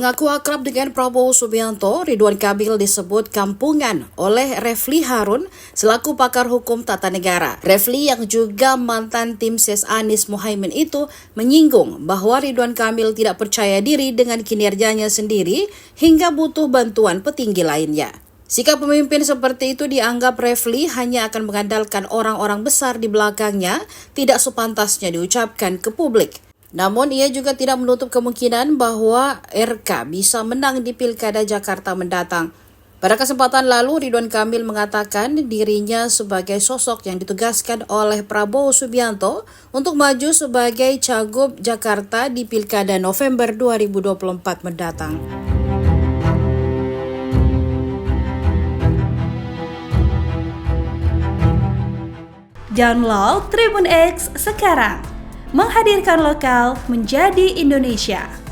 Mengaku akrab dengan Prabowo Subianto, Ridwan Kamil disebut kampungan oleh Refli Harun selaku pakar hukum tata negara. Refli yang juga mantan tim ses Anies Mohaimin itu menyinggung bahwa Ridwan Kamil tidak percaya diri dengan kinerjanya sendiri hingga butuh bantuan petinggi lainnya. Sikap pemimpin seperti itu dianggap Refli hanya akan mengandalkan orang-orang besar di belakangnya, tidak sepantasnya diucapkan ke publik. Namun ia juga tidak menutup kemungkinan bahwa RK bisa menang di Pilkada Jakarta mendatang. Pada kesempatan lalu, Ridwan Kamil mengatakan dirinya sebagai sosok yang ditugaskan oleh Prabowo Subianto untuk maju sebagai Cagup Jakarta di Pilkada November 2024 mendatang. Download Tribun X sekarang, menghadirkan lokal menjadi Indonesia.